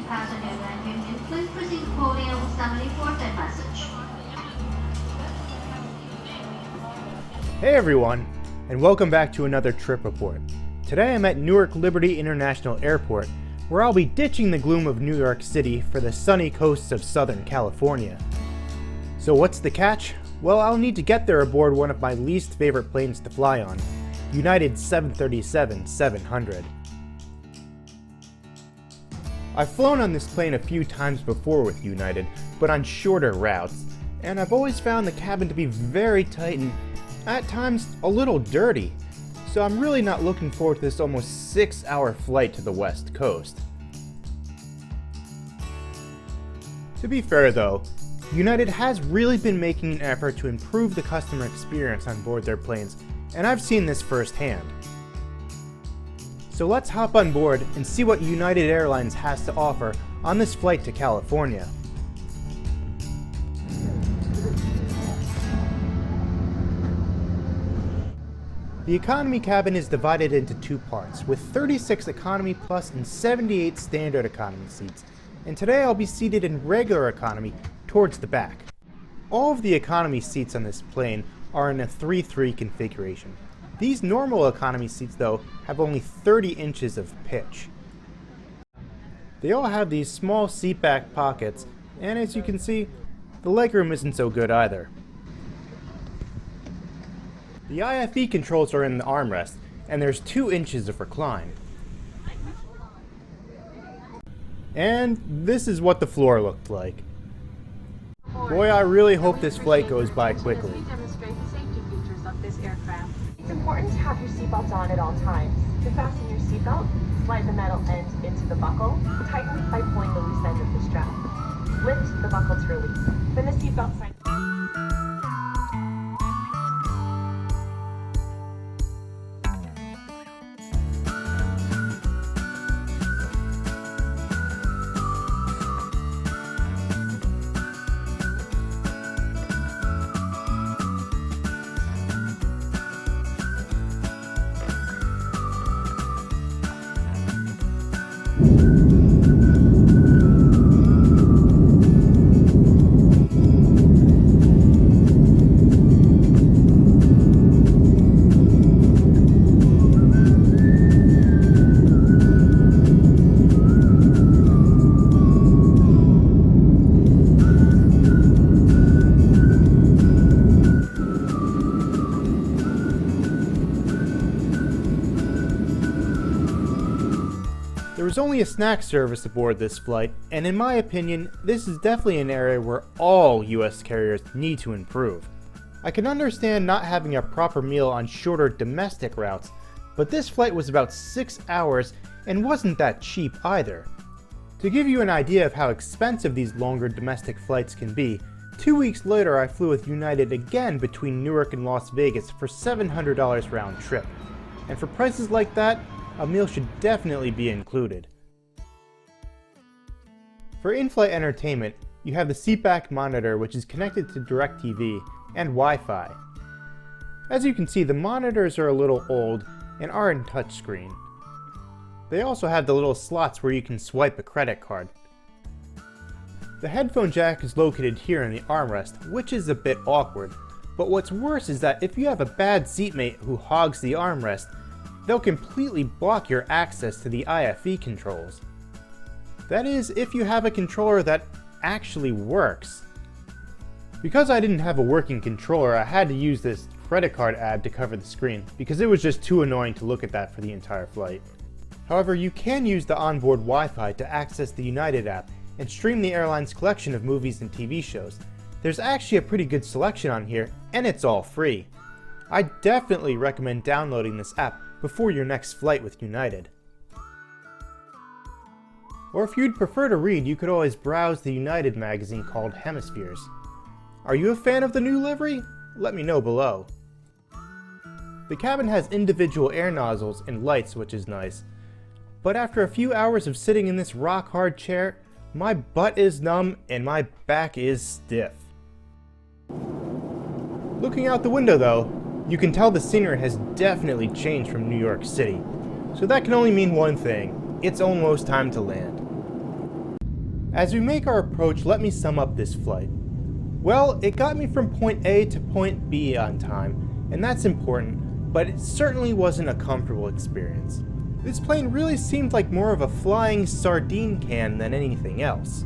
passenger landing in please proceed quoting and summary important message. Hey everyone, and welcome back to another trip report. Today I'm at Newark Liberty International Airport, where I'll be ditching the gloom of New York City for the sunny coasts of Southern California. So what's the catch? Well, I'll need to get there aboard one of my least favorite planes to fly on, United 737-700. I've flown on this plane a few times before with United, but on shorter routes, and I've always found the cabin to be very tight and at times a little dirty, so I'm really not looking forward to this almost 6-hour flight to the West Coast. To be fair though, United has really been making an effort to improve the customer experience on board their planes, and I've seen this firsthand. So let's hop on board and see what United Airlines has to offer on this flight to California. The economy cabin is divided into two parts, with 36 economy plus and 78 standard economy seats, and today I'll be seated in regular economy towards the back. All of the economy seats on this plane are in a 3-3 configuration. These normal economy seats though have only 30 inches of pitch. They all have these small seat back pockets, and as you can see, the legroom isn't so good either. The IFE controls are in the armrest, and there's 2 inches of recline. And this is what the floor looked like. Boy, I really hope this flight goes by quickly. Demonstrate the safety features of this aircraft. It's important to have your seatbelts on at all times. To fasten your seatbelt, slide the metal end into the buckle, tighten by pulling the loose end of the strap. Lift the buckle to release. Then the seatbelt sign. There was only a snack service aboard this flight, and in my opinion, this is definitely an area where all US carriers need to improve. I can understand not having a proper meal on shorter domestic routes, but this flight was about 6 hours and wasn't that cheap either. To give you an idea of how expensive these longer domestic flights can be, 2 weeks later I flew with United again between Newark and Las Vegas for $700 round trip, and for prices like that, a meal should definitely be included. For in-flight entertainment, you have the seatback monitor, which is connected to DirecTV and Wi-Fi. As you can see, the monitors are a little old and aren't touchscreen. They also have the little slots where you can swipe a credit card. The headphone jack is located here in the armrest, which is a bit awkward, but what's worse is that if you have a bad seatmate who hogs the armrest, they'll completely block your access to the IFE controls. That is, if you have a controller that actually works. Because I didn't have a working controller, I had to use this credit card ad to cover the screen, because it was just too annoying to look at that for the entire flight. However, you can use the onboard Wi-Fi to access the United app and stream the airline's collection of movies and TV shows. There's actually a pretty good selection on here, and it's all free. I definitely recommend downloading this app before your next flight with United. Or if you'd prefer to read, you could always browse the United magazine called Hemispheres. Are you a fan of the new livery? Let me know below. The cabin has individual air nozzles and lights, which is nice. But after a few hours of sitting in this rock-hard chair, my butt is numb and my back is stiff. Looking out the window though, you can tell the scenery has definitely changed from New York City. So that can only mean one thing: it's almost time to land. As we make our approach, let me sum up this flight. Well, it got me from point A to point B on time, and that's important, but it certainly wasn't a comfortable experience. This plane really seemed like more of a flying sardine can than anything else.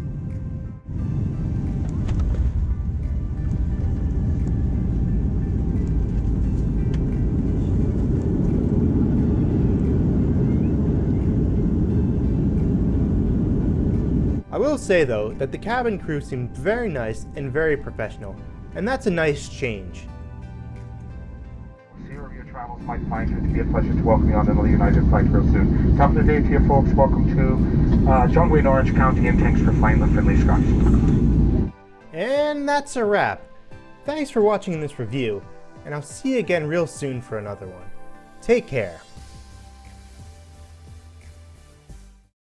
I will say though that the cabin crew seemed very nice and very professional, and that's a nice change. Your travels might find it to be a pleasure to welcome you on another United flight real soon. Top of the day to you folks, welcome to John Wayne, Orange County, and thanks for flying the friendly skies. And that's a wrap. Thanks for watching this review, and I'll see you again real soon for another one. Take care.